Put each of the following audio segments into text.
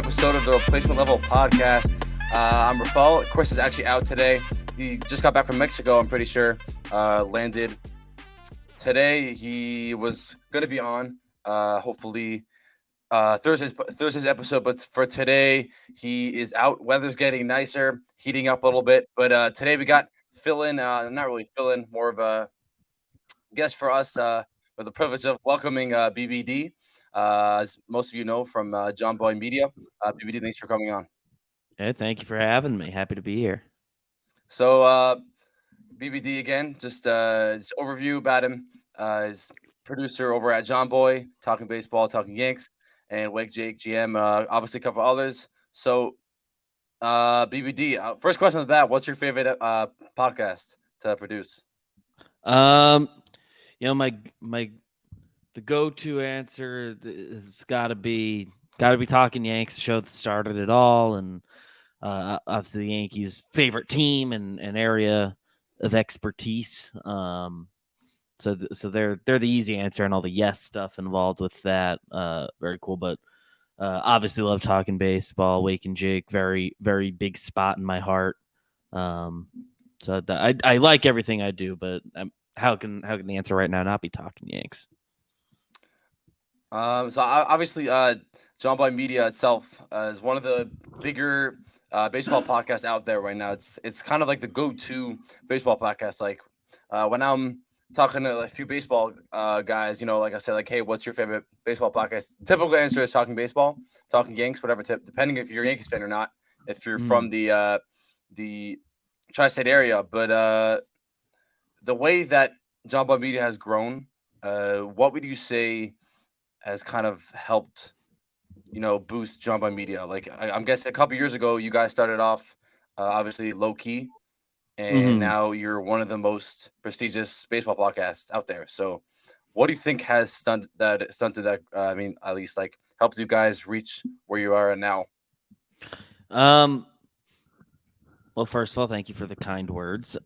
episode of the Replacement Level podcast. I'm Rafael. Chris is actually out today. He just got back from Mexico, I'm pretty sure. Landed today. He was going to be on, hopefully, Thursday's episode, but for today, he is out. Weather's getting nicer, heating up a little bit. But today we got fill-in, not really fill-in, more of a guest for us with the privilege of welcoming BBD. As most of you know from Jomboy Media. BBD, thanks for coming on. Hey, thank you for having me. Happy to be here. So BBD again, just overview about him. He's producer over at Jomboy, talking baseball, talking Yanks, and Wake Jake GM. Obviously, a couple others. So BBD, first question of that: what's your favorite podcast to produce? Um, my the go-to answer has got to be talking Yanks, the show that started it all, and obviously the Yankees' favorite team and an area of expertise. So they're the easy answer, and all the yes stuff involved with that. Very cool, but obviously love talking baseball. Wake and Jake, very very big spot in my heart. Um, I like everything I do, but how can the answer right now not be talking Yanks? Obviously, John Boy Media itself is one of the bigger baseball podcasts out there right now. It's kind of like the go-to baseball podcast. Like when I'm talking to a few baseball guys, like I said, like, hey, what's your favorite baseball podcast? Typical answer is talking baseball, talking Yanks, whatever. Depending if you're a Yankees fan or not, if you're from the tri-state area, but the way that John Boy Media has grown, what would you say has kind of helped, boost Jump on Media? Like I'm guessing a couple years ago, you guys started off obviously low key, and Mm-hmm. now you're one of the most prestigious baseball podcasts out there. So, what do you think has stunted that? I mean, at least like helped you guys reach where you are now. Um. Well, first of all, thank you for the kind words.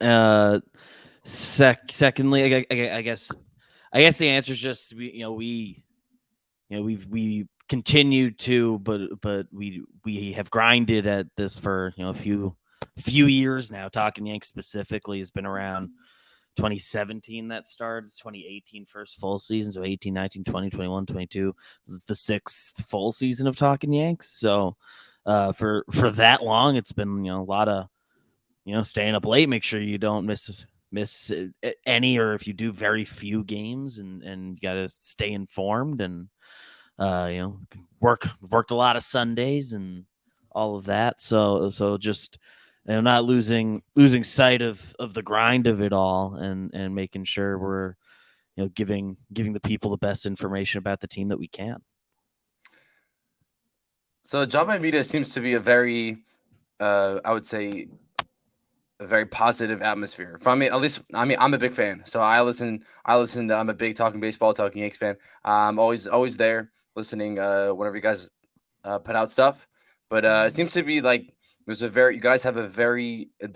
Secondly, I guess the answer is just we continue to, but we have grinded at this for a few years now. Talking Yanks specifically has been around 2017 that started. 2018 first full season, so 18, 19, 20, 21, 22. This is the sixth full season of Talking Yanks. So for that long, it's been a lot of staying up late. Make sure you don't miss any, or if you do, very few games, and you got to stay informed, and worked a lot of Sundays and all of that. So just not losing sight of the grind of it all, and making sure we're giving the people the best information about the team that we can. So, Jump on Media seems to be a very, I would say, a very positive atmosphere. For me, at least, I mean, I'm a big fan. So I listen. I'm a big talking baseball, talking Yanks fan. I'm always there listening whenever you guys put out stuff. But it seems to be like you guys have a very a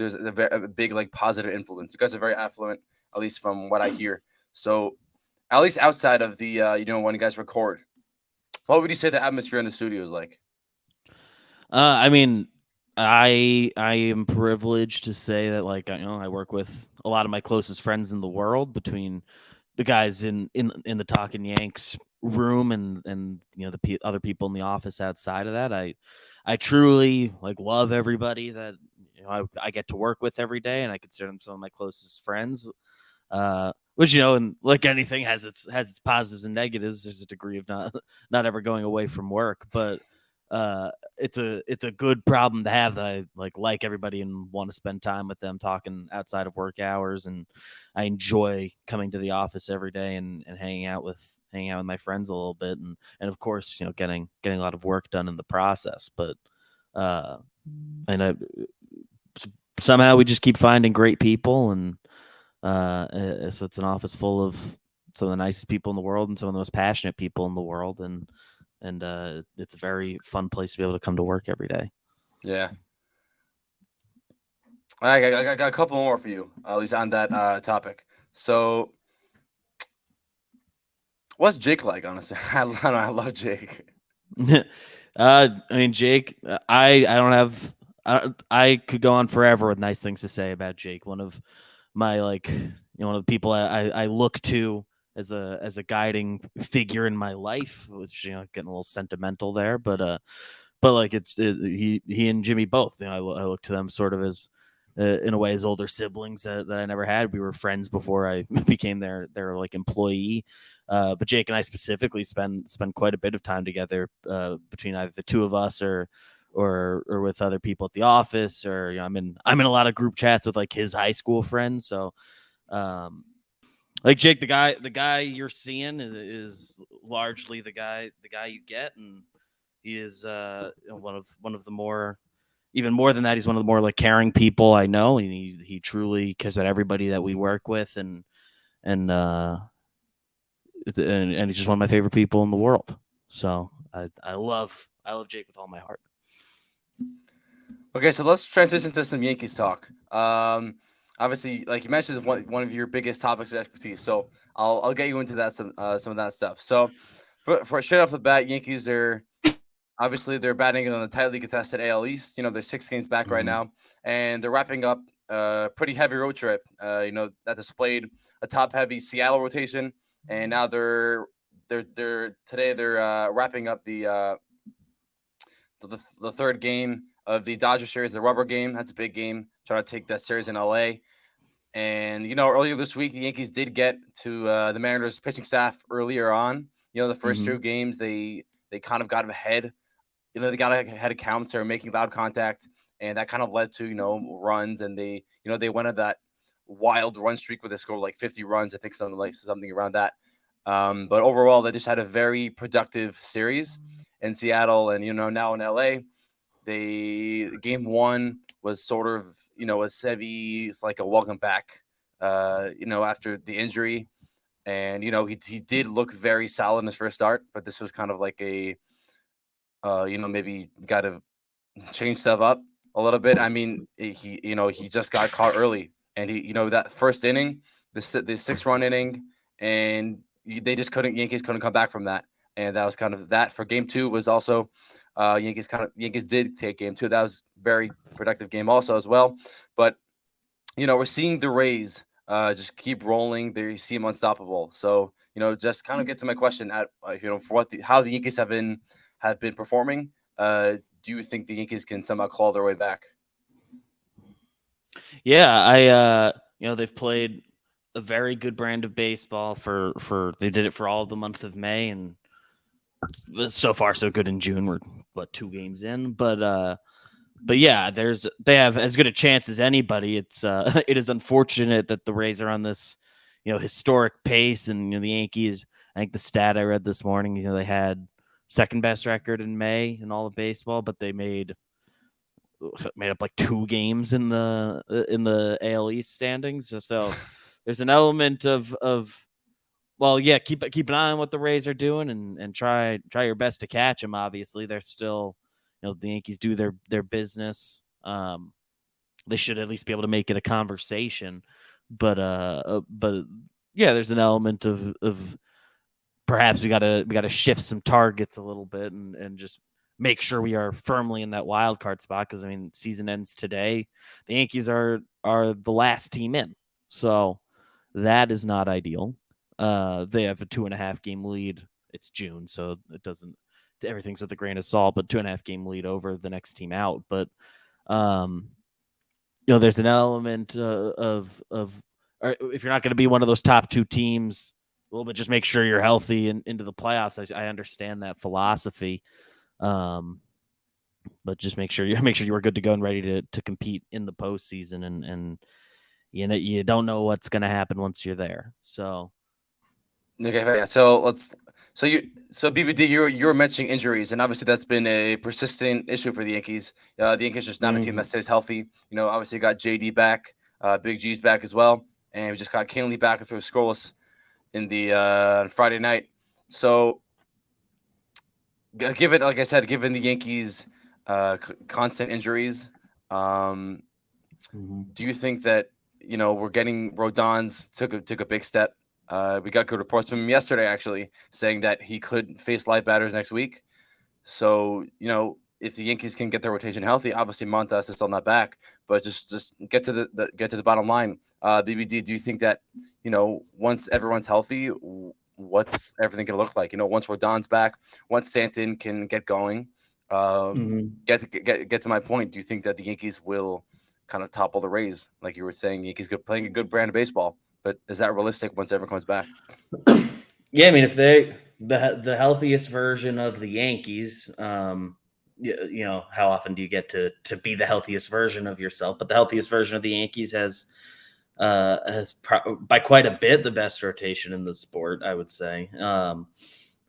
big like positive influence. You guys are very affluent, at least from what I hear. So at least outside of the when you guys record, what would you say the atmosphere in the studio is like? I mean, I am privileged to say that, like, I work with a lot of my closest friends in the world, between the guys in the Talking Yanks room, and other people in the office outside of that. I truly like love everybody that I get to work with every day, and I consider them some of my closest friends. Which, and like anything, has its positives and negatives. There's a degree of not ever going away from work, but it's a good problem to have, that I like everybody and want to spend time with them, talking outside of work hours. And I enjoy coming to the office every day, and hanging out with my friends a little bit, and of course, getting a lot of work done in the process. But uh and somehow we just keep finding great people, and so it's an office full of some of the nicest people in the world, and some of the most passionate people in the world, and it's a very fun place to be able to come to work every day. Yeah, I got a couple more for you, at least on that topic. So, what's Jake like? Honestly, I love Jake. I mean, Jake, I don't have. I could go on forever with nice things to say about Jake. One of my one of the people I look to as a guiding figure in my life, which getting a little sentimental there, but like he and Jimmy both. I look to them sort of as in a way as older siblings that I never had. We were friends before I became their like employee. But Jake and I specifically spend quite a bit of time together between either the two of us or with other people at the office, or I'm in a lot of group chats with like his high school friends. So um, like Jake, the guy you're seeing is largely the guy you get, and he is one of the more, even more than that, he's one of the more like caring people I know, and he truly cares about everybody that we work with, and uh and he's just one of my favorite people in the world. So I love Jake with all my heart. Okay, so let's transition to some Yankees talk. Obviously, like you mentioned, is one of your biggest topics of expertise. So I'll get you into that some of that stuff. So for straight off the bat, Yankees are obviously they're batting on a tightly contested AL East. They're 6 games back right Mm-hmm. now, and they're wrapping up a pretty heavy road trip. That displayed a top heavy Seattle rotation, and now they're today they're wrapping up the third game of the Dodger series, the rubber game. That's a big game. Trying to take that series in LA. And earlier this week, the Yankees did get to the Mariners pitching staff earlier on. The first Mm-hmm. two games they kind of got ahead. They got ahead of counts. They were making loud contact, and that kind of led to runs. And they went on that wild run streak where they scored like 50 runs. I think something around that. But overall, they just had a very productive series in Seattle, and now in LA. Game one was sort of a Sevy, it's like a welcome back, after the injury, and he did look very solid in his first start, but this was kind of like a maybe got to change stuff up a little bit. I mean, he just got caught early, and that first inning, the 6 run inning, and Yankees couldn't come back from that, and that was kind of that for game two. Was also Yankees did take game two. That was very productive game also as well, but we're seeing the Rays just keep rolling. They seem unstoppable. So just kind of get to my question at for how the Yankees have been performing. Do you think the Yankees can somehow claw their way back? Yeah, they've played a very good brand of baseball for they did it for all of the month of May, and so far so good in June. We're 2 games in, but yeah, they have as good a chance as anybody. It is unfortunate that the Rays are on this historic pace, and the Yankees. I think the stat I read this morning, they had second best record in May in all of baseball, but they made up like 2 games in the AL East standings. So there's an element of well, yeah, keep an eye on what the Rays are doing, and try your best to catch them. Obviously, they're still, the Yankees do their business. They should at least be able to make it a conversation, but yeah, there's an element of perhaps we gotta shift some targets a little bit, and just make sure we are firmly in that wild card spot, because I mean, season ends today. The Yankees are the last team in, so that is not ideal. They have a 2.5 game lead. It's June, so it doesn't, everything's with a grain of salt, but 2.5 game lead over the next team out. But um, there's an element of or if you're not going to be one of those top 2 teams, a little bit, just make sure you're healthy and into the playoffs. I understand that philosophy, um, but just make sure you are good to go and ready to compete in the postseason, and you don't know what's going to happen once you're there. So Okay, yeah. So BBD, you were mentioning injuries, and obviously that's been a persistent issue for the Yankees. The Yankees are just not a team that mhm. stays healthy. Obviously got JD back, Big G's back as well, and we just got Kinley back through scoreless in the Friday night. So given, like I said, given the Yankees' constant injuries, um, Mhm. do you think that we're getting Rodon's took a big step? We got good reports from him yesterday, actually, saying that he could face live batters next week. So, if the Yankees can get their rotation healthy, obviously Montas is still not back, but just get to get to the bottom line. BBD, do you think that once everyone's healthy, what's everything gonna look like? Once Rodon's back, once Stanton can get going, Mhm. get to my point. Do you think that the Yankees will kind of topple the Rays, like you were saying? Yankees good playing a good brand of baseball, but is that realistic once everyone comes back? Yeah, I mean, if they the healthiest version of the Yankees, how often do you get to be the healthiest version of yourself? But the healthiest version of the Yankees has by quite a bit the best rotation in the sport, I would say.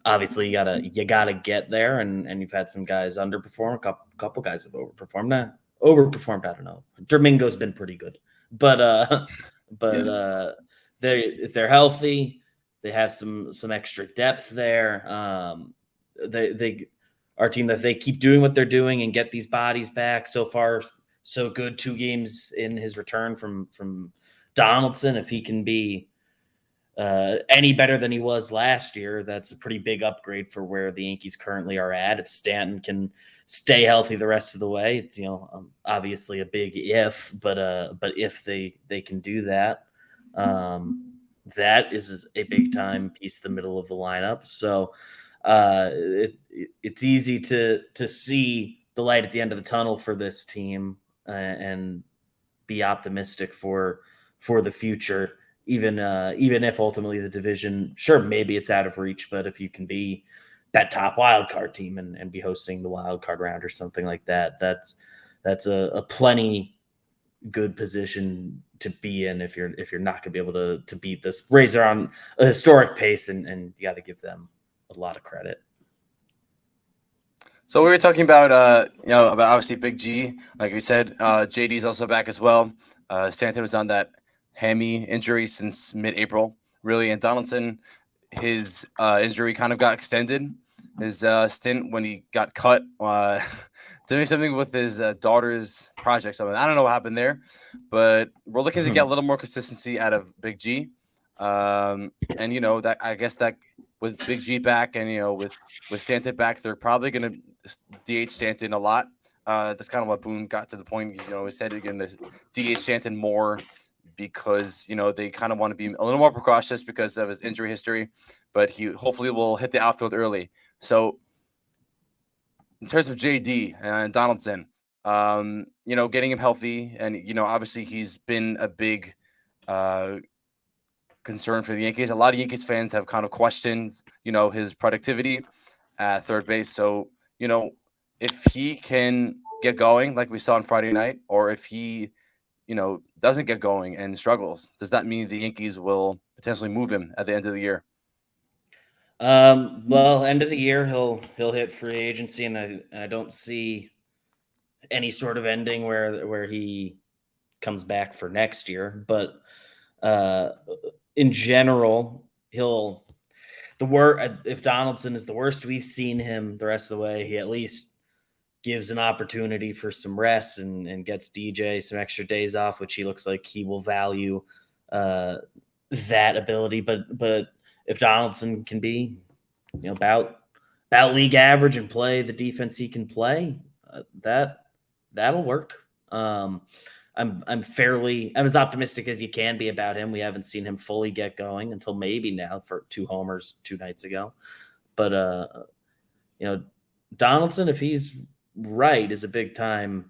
Obviously, you gotta get there, and you've had some guys underperform. A couple guys have overperformed. Overperformed. I don't know. Domingo's been pretty good, but but Yes. uh, they if they're healthy, they have some extra depth there. They our team, that they keep doing what they're doing and get these bodies back. So far, so good. 2 games in his return from Donaldson. If he can be any better than he was last year, that's a pretty big upgrade for where the Yankees currently are at. If Stanton can stay healthy the rest of the way, it's obviously a big if, but if they can do that, that is a big time piece, the middle of the lineup. So it's easy to see the light at the end of the tunnel for this team, and be optimistic for the future. Even if ultimately the division, sure, maybe it's out of reach, but if you can be that top wild card team and be hosting the wild card round or something like that, that's a plenty good position to be in if you're not going to be able to beat this Razor on a historic pace, and you got to give them a lot of credit. So we were talking about about obviously Big G, like we said. JD's also back as well. Stanton was on that hammy injury since mid-April, really, and Donaldson, his injury kind of got extended. His stint when he got cut, doing something with his daughter's project. So I don't know what happened there, but we're looking to get a little more consistency out of Big G. And that, I guess, that with Big G back, and with Stanton back, they're probably going to DH Stanton a lot. That's kind of what Boone got to the point. He said he's going to DH Stanton more because they kind of want to be a little more precautious because of his injury history, but he hopefully will hit the outfield early. So in terms of JD and Donaldson, getting him healthy, and obviously he's been a big uh, concern for the Yankees. A lot of Yankees fans have kind of questioned, his productivity at third base. So, if he can get going like we saw on Friday night, or if he, doesn't get going and struggles, does that mean the Yankees will potentially move him at the end of the year? Well, end of the year he'll hit free agency, and I don't see any sort of ending where he comes back for next year. But uh, in general, he'll the wor if Donaldson is the worst we've seen him the rest of the way, he at least gives an opportunity for some rest, and gets DJ some extra days off, which he looks like he will value uh, that ability. But if Donaldson can be, about league average and play the defense he can play, that'll work. Um, I'm as optimistic as you can be about him. We haven't seen him fully get going until maybe now, for 2 homers 2 nights ago. But you know, Donaldson, if he's right, is a big time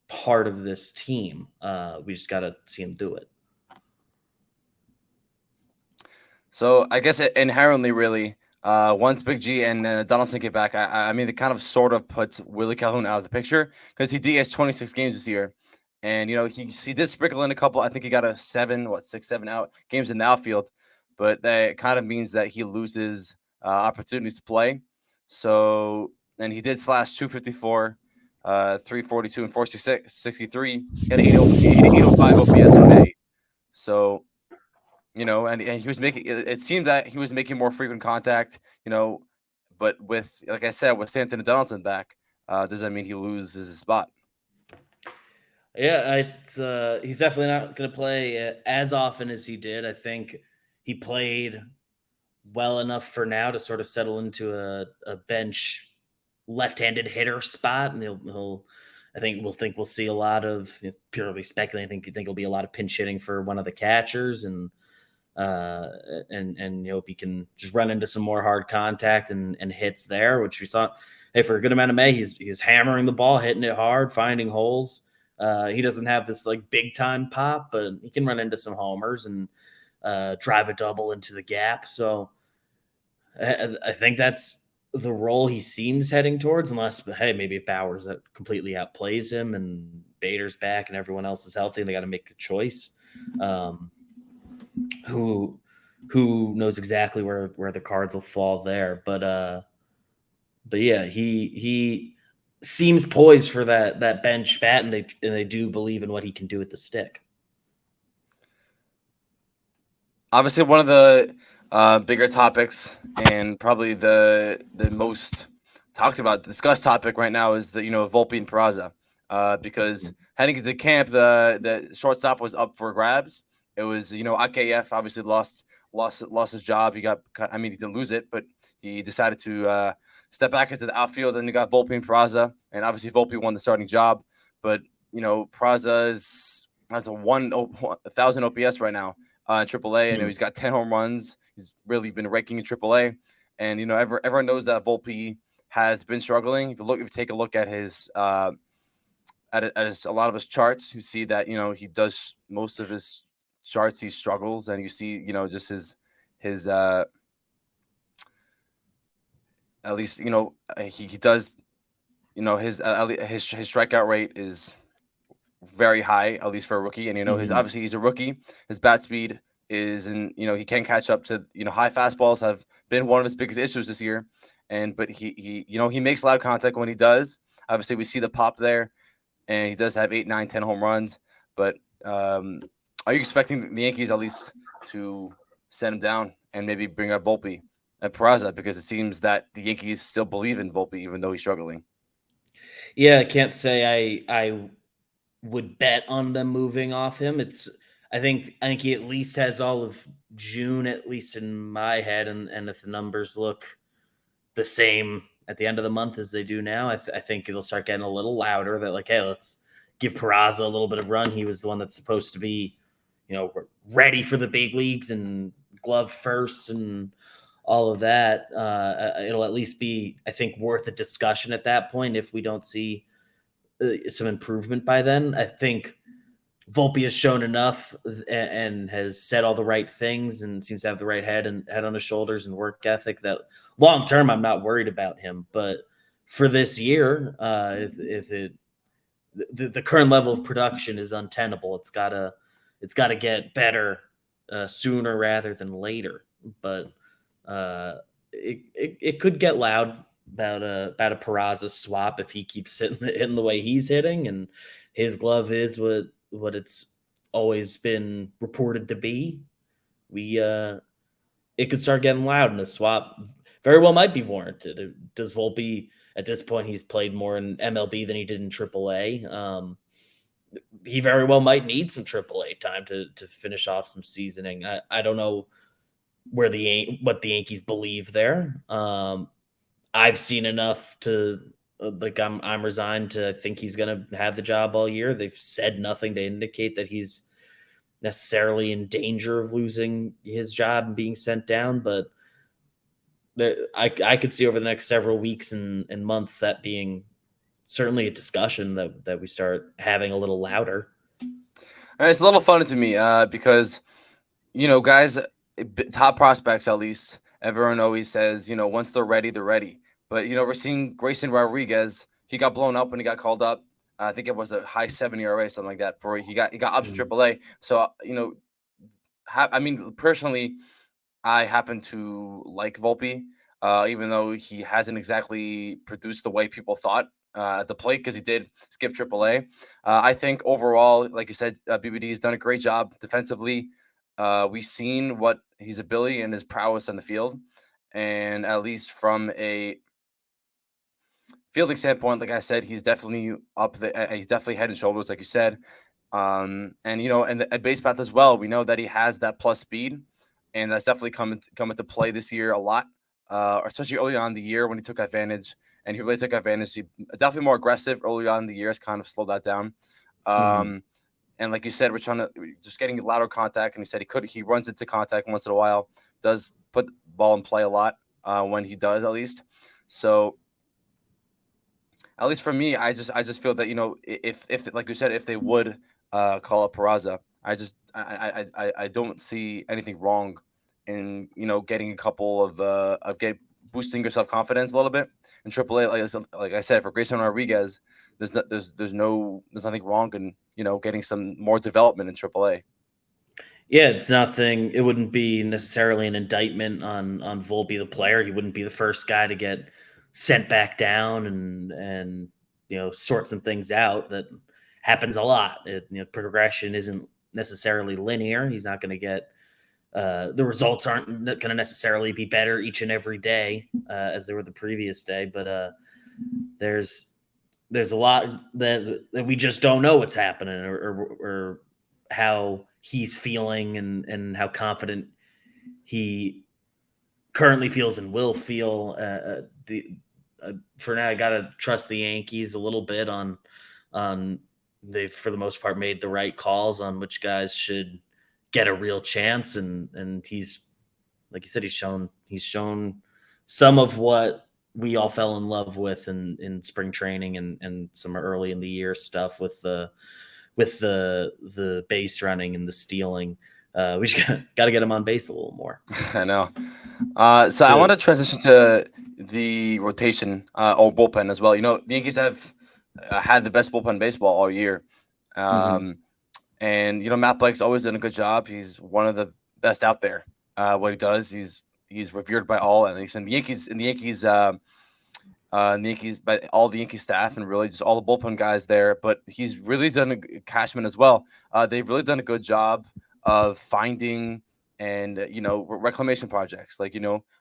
part of this team. We just got to see him do it. So I guess inherently, really, once Big G and Donaldson get back, I mean, it kind of sort of puts Willie Calhoun out of the picture because he DH 26 games this year, and he did sprinkle in a couple. I think he got a 7 out games in the outfield, but that kind of means that he loses opportunities to play. So, and he did slash 254, 342, and 463. He had an 805 OPS on May. So and he was making it seemed that he was making more frequent contact, but with, like I said, with Stanton and Donaldson back, does that mean he loses his spot? Yeah, he's definitely not going to play as often as he did. I think he played well enough for now to sort of settle into a bench left-handed hitter spot, and he'll I think we'll see a lot of, purely speculating. I think it'll be a lot of pinch hitting for one of the catchers, uh, and hope he can just run into some more hard contact and hits there, which we saw. Hey, for a good amount of May, he's hammering the ball, hitting it hard, finding holes. He doesn't have this like big time pop, but he can run into some homers and drive a double into the gap. So I think that's the role he seems heading towards, unless, hey, maybe if Bowers completely outplays him and Bader's back and everyone else is healthy, they got to make a choice. Um, who knows exactly where the cards will fall there, but yeah, he seems poised for that bench bat, and they do believe in what he can do with the stick. Obviously, one of the bigger topics and probably the most talked about, discussed topic right now is the Volpe and Peraza, because heading into camp, the shortstop was up for grabs. It was AKF obviously lost his job. He didn't lose it, but he decided to step back into the outfield, and you got Volpe and Peraza, and obviously Volpe won the starting job, but Peraza has a 1,000 OPS right now in AAA. I know he's got 10 home runs. He's really been raking in AAA, and everyone knows that Volpe has been struggling. If you take a look at his a lot of his charts, you see that he does most of his charts he struggles, and you see just his at least he does his strikeout rate is very high, at least for a rookie. And his obviously he's a rookie. His bat speed is he can catch up to high fastballs have been one of his biggest issues this year. But he makes a lot of contact when he does. Obviously, we see the pop there, and he does have 8, 9, 10 home runs. But are you expecting the Yankees at least to send him down and maybe bring up Volpe and Peraza, because it seems that the Yankees still believe in Volpe even though he's struggling? Yeah, I can't say I would bet on them moving off him. I think he at least has all of June, at least in my head, and if the numbers look the same at the end of the month as they do now, I think it'll start getting a little louder. That, like, hey, let's give Peraza a little bit of run. He was the one that's supposed to be, ready for the big leagues and glove first and all of that. It'll at least be, I think, worth a discussion at that point if we don't see some improvement by then. I think Volpe has shown enough and has said all the right things and seems to have the right head on his shoulders and work ethic that long term I'm not worried about him. But for this year, if the current level of production is untenable, it's gotta get better sooner rather than later. But it could get loud about a Peraza swap if he keeps hitting the way he's hitting, and his glove is what it's always been reported to be. We It could start getting loud, and a swap very well might be warranted. Does Volpe at this point? He's played more in MLB than he did in AAA. He very well might need some AAA time to finish off some seasoning. I don't know what the Yankees believe there. I've seen enough to like I'm resigned to think he's going to have the job all year. They've said nothing to indicate that he's necessarily in danger of losing his job and being sent down, but I could see over the next several weeks and months that being certainly a discussion that we start having a little louder. It's a little funny to me because guys, top prospects at least, everyone always says, once they're ready, they're ready. But we're seeing Grayson Rodriguez. He got blown up when he got called up. I think it was a high 7 ERA, something like that. For he got up to AAA. So personally, I happen to like Volpe, even though he hasn't exactly produced the way people thought at the plate, because he did skip AAA. I think overall, like you said, BBD has done a great job defensively. We've seen what his ability and his prowess on the field, and at least from a fielding standpoint, like I said, he's definitely up the. He's definitely head and shoulders, like you said. And at base path as well, we know that he has that plus speed, and that's definitely come into play this year a lot. especially early on in the year when he took advantage, and he really took advantage. He definitely more aggressive early on in the year has kind of slowed that down. Mm-hmm. And like you said, we're just getting louder contact. And he said he runs into contact once in a while, does put the ball in play a lot when he does at least. So at least for me, I just feel that if like you said, if they would call up Peraza, I don't see anything wrong in getting a couple of get boosting your self confidence a little bit in AAA. Like I said, for Grayson Rodriguez, there's nothing wrong in getting some more development in AAA. Yeah, it's nothing. It wouldn't be necessarily an indictment on Volpe the player. He wouldn't be the first guy to get sent back down and sort some things out. That happens a lot. Progression isn't necessarily linear. He's not going to get the results aren't going to necessarily be better each and every day as they were the previous day. But there's there's a lot that we just don't know what's happening or how he's feeling and how confident he currently feels and will feel. For now, I gotta trust the Yankees a little bit on they've for the most part made the right calls on which guys should get a real chance, and he's like you said, he's shown some of what we all fell in love with in spring training and some early in the year stuff with the base running and the stealing. We just got to get him on base a little more. I know. So I want The to transition to the rotation or bullpen as well. The Yankees have had the best bullpen in baseball all year. mhm. Um, and Matt Blake's always done a good job. He's one of the best out there. What he does, he's revered by all, and he's in the Yankees, by all the Yankee staff and really just all the bullpen guys there. But he's really done Cashman as well. They've really done a good job of finding and reclamation projects. Like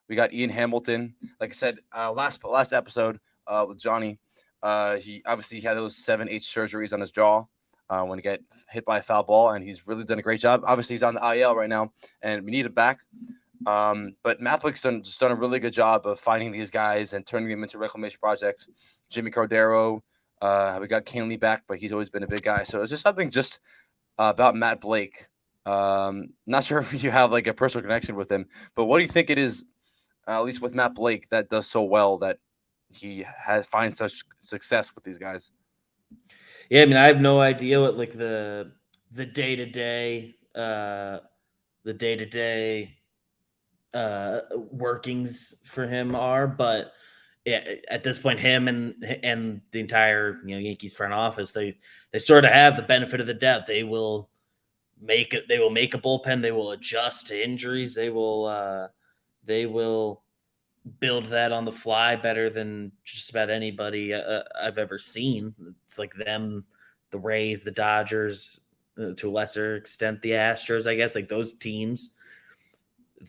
we got Ian Hamilton. Like I said last episode with Johnny, he obviously had those 7-8 surgeries on his jaw. When he got hit by a foul ball, and he's really done a great job. Obviously, he's on the IL right now, and we need him back. But Matt Blake's done a really good job of finding these guys and turning them into reclamation projects. Jimmy Cordero, we got Canley back, but he's always been a big guy. So it's just something about Matt Blake. Not sure if you have like a personal connection with him, but what do you think it is, at least with Matt Blake, that does so well that he finds such success with these guys? Yeah, I mean, I have no idea what like the day to day the day to day workings for him are, but yeah, at this point, him and the entire Yankees front office, they sort of have the benefit of the doubt. They will make it. They will make a bullpen. They will adjust to injuries. They will build that on the fly better than just about anybody I've ever seen. It's like them, the Rays, the Dodgers, to a lesser extent the Astros. I guess like those teams,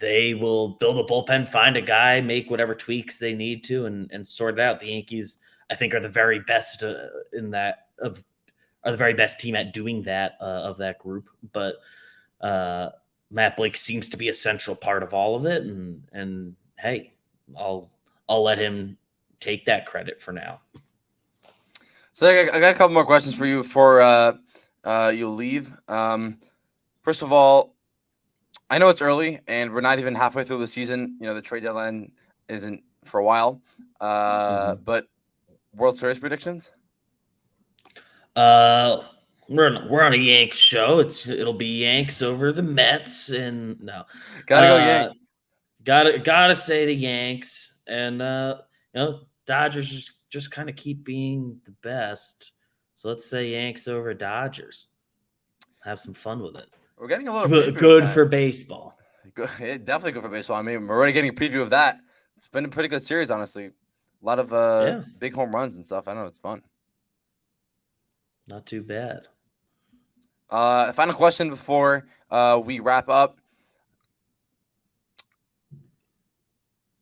they will build a bullpen, find a guy, make whatever tweaks they need to, and sort it out. The Yankees, I think, are the very best in that of are the very best team at doing that of that group. But uh, Matt Blake seems to be a central part of all of it, and hey, I'll I'll let him take that credit for now. So I got a couple more questions for you before you leave. First of all, I know it's early and we're not even halfway through the season. The trade deadline isn't for a while. Mhm. But World Series predictions? Uh, we're on a Yanks show. It'll be Yanks over the Mets, and no, Gotta go uh, Yanks. gotta say the Yanks, and Dodgers just kind of keep being the best. So let's say Yanks over Dodgers. Have some fun with it. We're getting a little Good, preview of good that. for baseball. Definitely good for baseball. I mean, we're already getting a preview of that. It's been a pretty good series, honestly. A lot of Yeah, big home runs and stuff. I know it's fun. not too bad. Final question before we wrap up.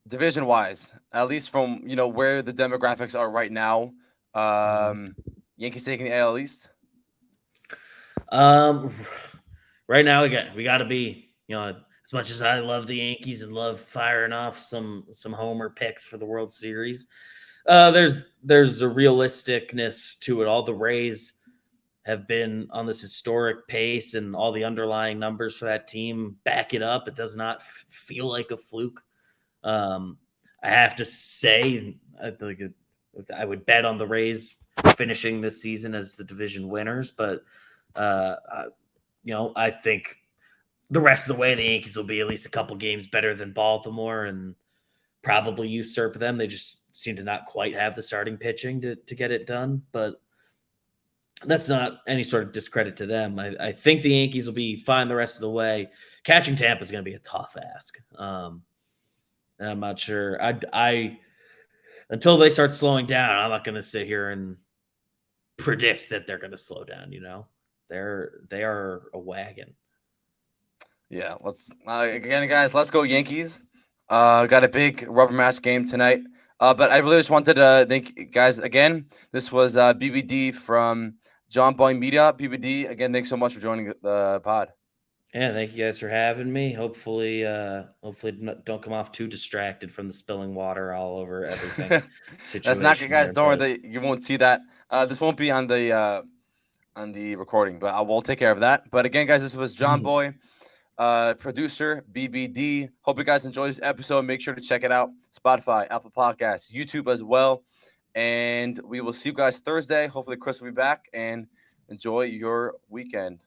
Division wise, at least from where the demographics are right now, Mhm. Yankees taking the AL East. Um, right now we got to be as much as I love the Yankees and love firing off some homer picks for the World Series, there's a realisticness to it. All the Rays have been on this historic pace, and all the underlying numbers for that team back it up. It does not feel like a fluke. Um, I have to say, I would bet on the Rays finishing this season as the division winners, but uh, I think the rest of the way the Yankees will be at least a couple games better than Baltimore and probably usurp them. They just seem to not quite have the starting pitching to get it done, but that's not any sort of discredit to them. I think the Yankees will be fine the rest of the way. Catching Tampa is going to be a tough ask. And I'm not sure. I until they start slowing down, I'm not going to sit here and predict that they're going to slow down. They are a wagon. Yeah, let's again, guys. Let's go Yankees. Got a big rubber match game tonight. But I really just wanted to thank you guys again. This was BBD from Jomboy Media. BBD again. Thanks so much for joining the pod. Yeah, thank you guys for having me. Hopefully, don't come off too distracted from the spilling water all over everything That's not good, situation guys. here. Don't worry, But that you won't see that. This won't be on the recording, but I will take care of that. But again, guys, this was Jomboy, producer BBD. Hope you guys enjoy this episode. Make sure to check it out. Spotify, Apple Podcasts, YouTube as well. And we will see you guys Thursday. Hopefully, Chris will be back. And enjoy your weekend.